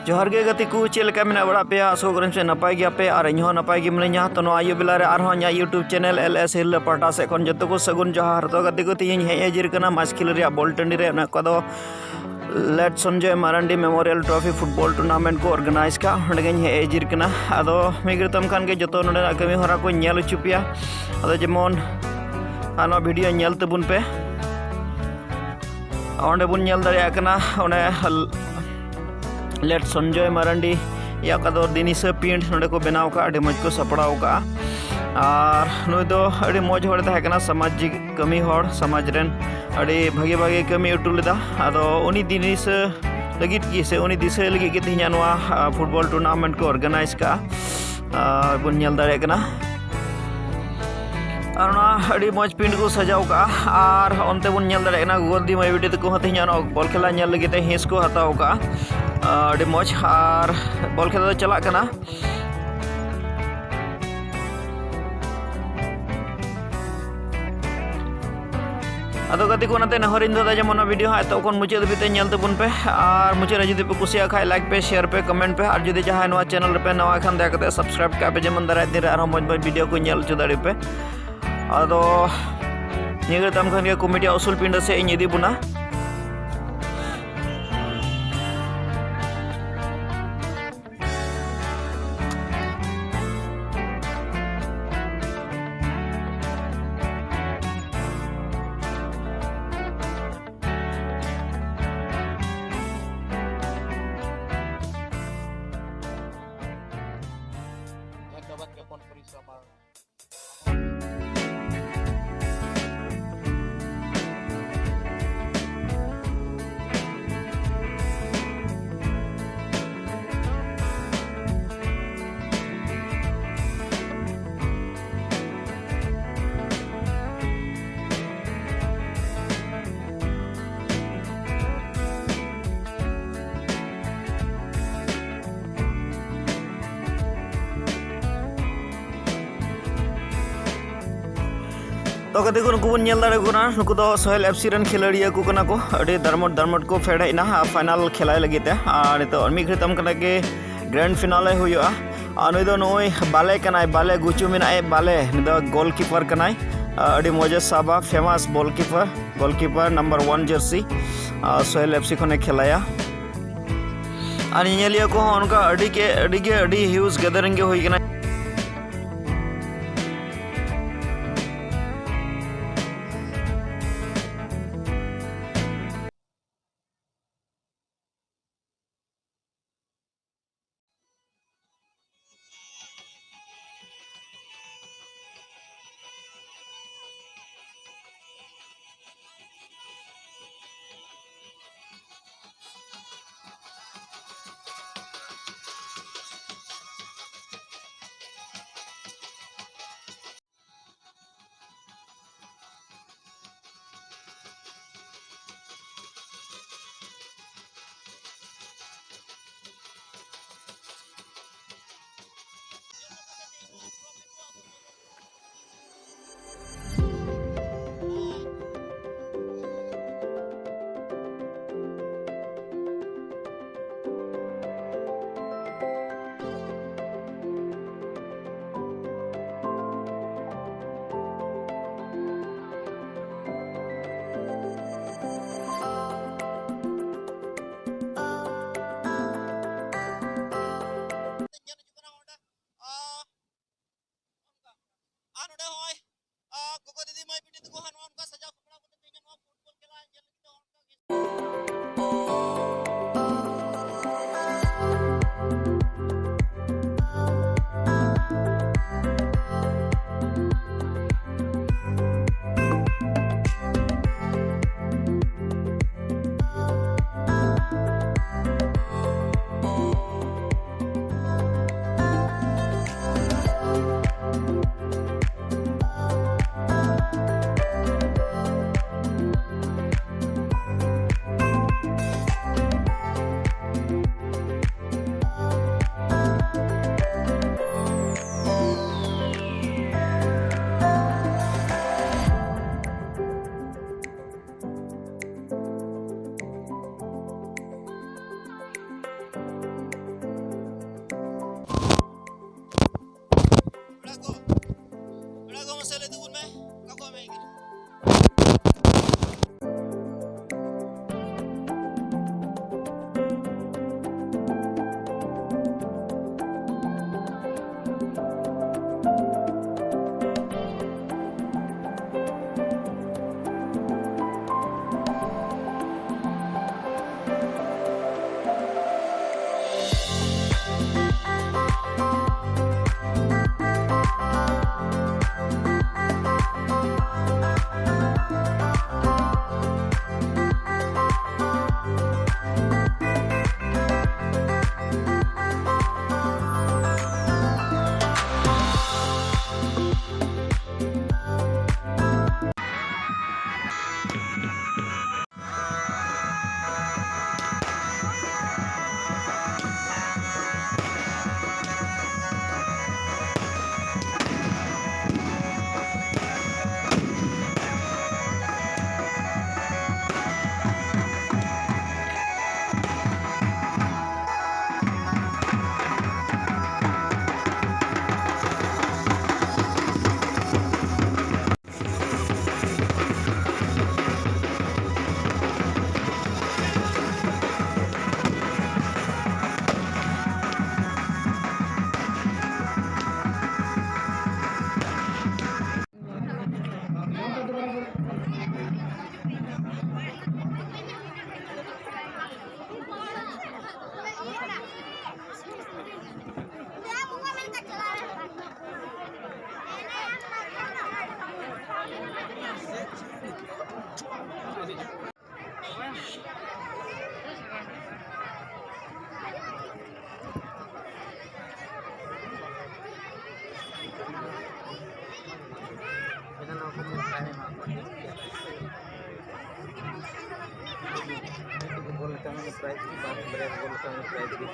जोहार गे गति को चेलका मेना बड़ा पे आसो करम से नपाय गया पे और इहो नपाय गे मिलैया तो नो आयु बेला रे आरो nya YouTube चैनल LS हिल पाटा से खन जतो को सगुन जोहार तो गति को तीन हे एजिर कना मास्किल रे बॉल टंडी रे ना कदो late Sanjay Marandi memorial trophy football tournament को ऑर्गेनाइज का हंडगे हे एजिर कना आदो मिग्रतम खान के जतो नोडे कमी हरा को नेल चुपिया आदो जेमन आनो वीडियो नेल तबुन पे ओंडे बुन नेल दाड़िया कना ओने लेट संजय मारंडी या कदो दिनिसा पिंड नोडे को बनाव का अड़ी मज को सपड़ाव का और नुई दो अड़ी मज होड़ तहकना सामाजिक कमी होड़ समाज रेन अड़ी भागे भागे कमी उटू लेदा आदो उनी दिनिसा लगित की से उनी दिशा लगित की तिहिना नोआ फुटबॉल टूर्नामेंट को ऑर्गेनाइज का बुन नेल दाड़े कना और ना अड़ी मज पिंड को सजाव का और अंते बुन नेल दाड़े कना गोदी माई वीडियो तको तिहिना बॉल खेला नेल लगित हिंस को हताव का अड़ी मज और बॉल खेला चला कना अदो गति को नाते नहरिन दो जेमन वीडियो है तो मुझे बीते नेल तबुन पे और मुझे जुदी पे कुसिया खाए लाइक पे शेयर पे कमेंट पे और जुदी जहां नवा चैनल पे नवा खान दया करते सब्सक्राइब का पे जेमन दाराय दिन रे मज मज वीडियो को नेल चुदाड़ी पे अदो निगे तम खान के कमिटी उसूल पिंड से इन इदी बुना तो कते को नुकु नेल दाड़े को ना नुकु दो सोहेल एफसी रन खिलाड़िया को कना को अड़ी दरमट को फेड हेना फाइनल खेलाय लगिते और तो मी घितम कना के ग्रैंड फिनाले हुआ और नुई दो नोय बाले कनाय बाले गुचु मिनाय बाले निदो गोलकीपर कनाय अड़ी मजे साबा famous goalkeeper number 1 Jersey Sohail FC खने खेलाया और नेलिया को उनका अड़ी ह्यूज गैदरिंग हुई कना प्राइज की बात बड़े गोल का प्राइज की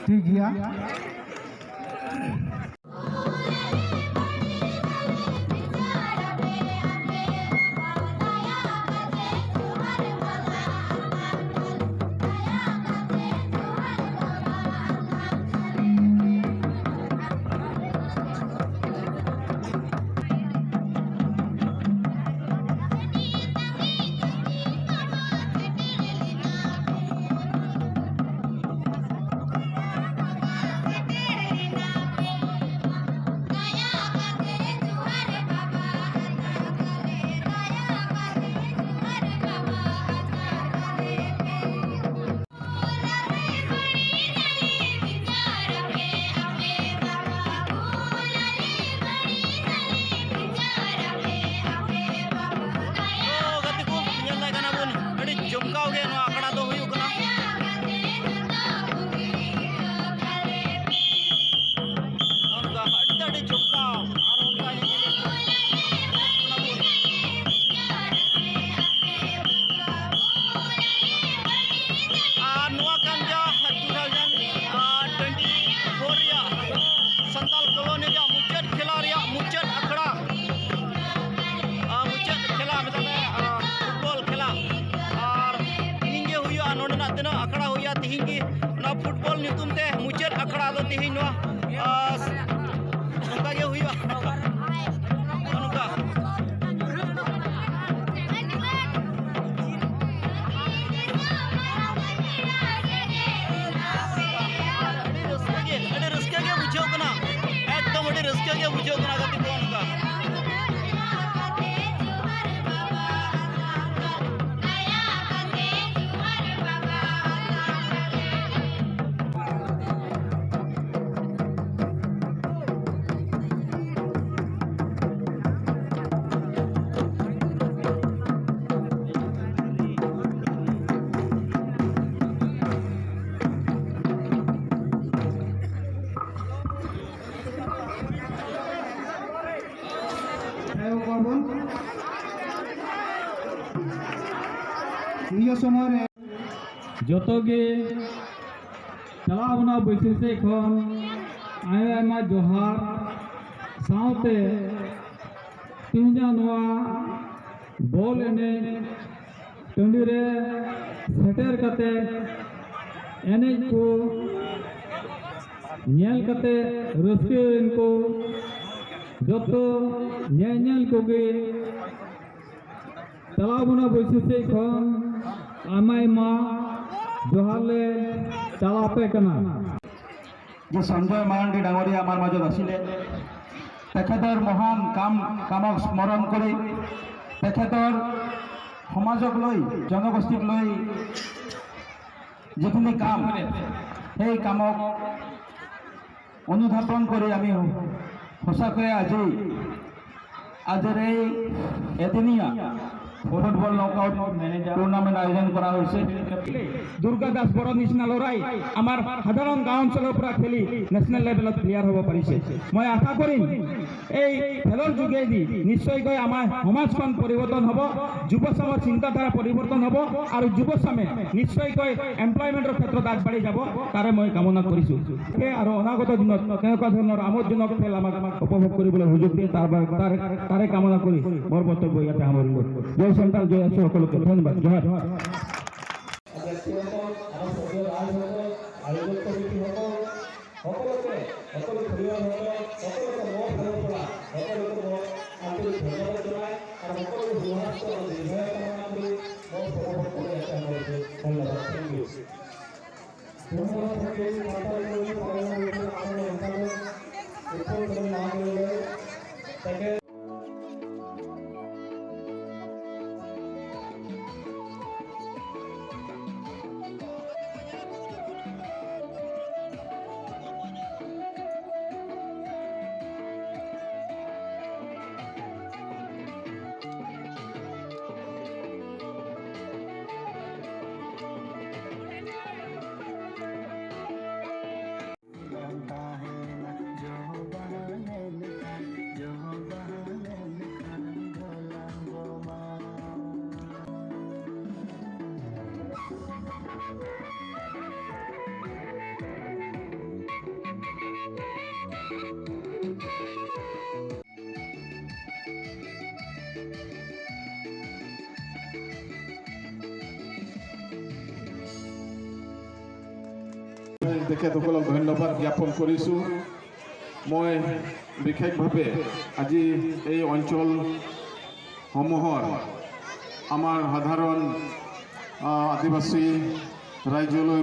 ठीक है Thank you. ᱪᱮᱫ ᱞᱮᱠᱟ ᱵᱩᱡᱷᱟᱹᱣ ᱠᱟᱱᱟ ᱜᱟᱛᱮ ᱠᱚ ᱚᱱᱠᱟ? नियो समय जोतोगे चलावना बैठे खन आयमा जोहार साउते तिहजा बॉल एने टंडी रे सेटर कते एने को नेल कते रस्के इनको जोतो नेल कोगे चलावना बैठे खन आमायमा जोहारले चलापे कना जे संजय मारांडी डांगरी आमार माजो आसिले तेखेतर महान कामक स्मरण करी तेखेतर समाजक लई जनगोष्ठीक लई जिखिनि काम সেই কামক অনুধাবন কৰি আমি সঁচাকৈ আজিৰ এই এদিনীয়া ফুটবল নকআউট টুর্নামেন্ট আয়োজন করা হয়েছে। দুর্গা দাস বড় নিচিনা লড়াই আমার সাধারণ গাঁও অঞ্চলের পৰা খেলি ন্যাশনাল লেভেলত প্লেয়ার হব পাৰিছে। মই আশা কৰিম এই খেলৰ যোগেদি নিশ্চয়কৈ আমাৰ সমাজখন পৰিৱৰ্তন হ'ব, যুৱচামৰ চিন্তাধাৰা পৰিৱৰ্তন হ'ব আৰু যুৱচামে নিশ্চয়কৈ এমপ্লয়মেন্টৰ ক্ষেত্ৰত আগবাঢ়ি যাব তাৰে মই কামনা কৰিছোঁ। আৰু অনাগত দিনত তেনেকুৱা ধৰণৰ আমোদজনক খেল আমাক উপভোগ কৰিবলৈ সুযোগ দিয়ে তাৰে কামনা কৰি মোৰ বক্তব্য ইয়াতে সামৰিলোঁ। জয় সন্তান জয় আছে সকলোকে ধন্যবাদ। জয় তেখেতসকলক ধন্যবাদ জ্ঞাপন কৰিছোঁ। মই বিশেষভাৱে আজি এই অঞ্চলসমূহৰ আমাৰ সাধাৰণ আদিবাসী ৰাইজলৈ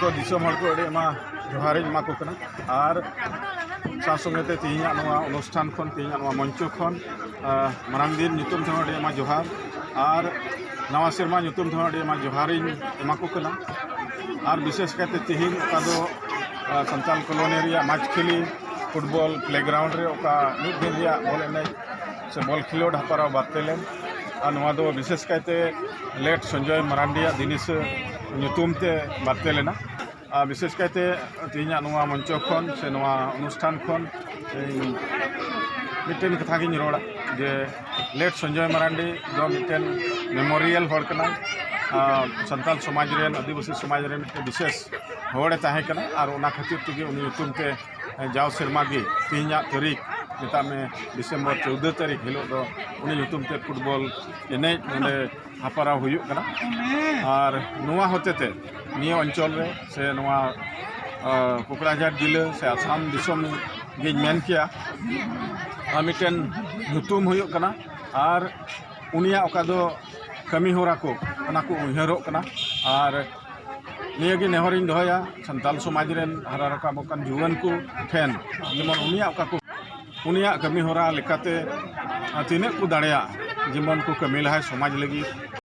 जो दिसम हर को जोहार एमा को कना और सासंगते तिहिना नवा अनुष्ठान खन तिहिना नवा मंच खन मारांग दिन नितुम थोड़ा एमा जोहार और नवा सेरमा नितुम थोड़ा एमा जोहार एमा को कना और विशेष करते तिहिन का दो संताल कॉलोनी रिया माचखेली फुटबॉल प्लेग्राउंड रे ओका मिद दिन रिया बॉल एने से बॉल खिलोड हपारा बातेलेन और नवा दो विशेष करते लेट संजय मारांडी दिनिस नितुमते बातेलेना विशेष करते तिहिना नवा मंच खन से नवा अनुष्ठान खन मिटेन कथा गिन रोड़ा जे लेट संजय मारांडी दो मिटेन मेमोरियल हर कना संताल समाज रेन आदिवासी समाज रे मिटे विशेष होड़े ताहे कना और ओना खातिर तेगे उनी नितुमते जाव सेरमा गे तिहिना तारीख मेता में डिसेम्बर 14 तारीख हिलो दो उनी ᱧᱩᱛᱩᱢ ᱛᱮ फुटबॉल एनेज नोंडे हापाराव हुयुग कना और नोआ होतेते नियो अंचल रे से नोआ कोकराझार जिला से आसाम दिसम गिन मेन किया मिटन ᱧᱩᱛᱩᱢ हुयुग कना और उनिया ओका दो कमी होरा को ओना को उयहरो कना और नियागी नेहरिन दोया संताल समाज रेन हरा रकाबकन जुवान को ठेन जेमन उनिया ओका को उनिया कमी होरा लेकाते तिने को दाड़िया जेमन को कमी लहाय समाज लगी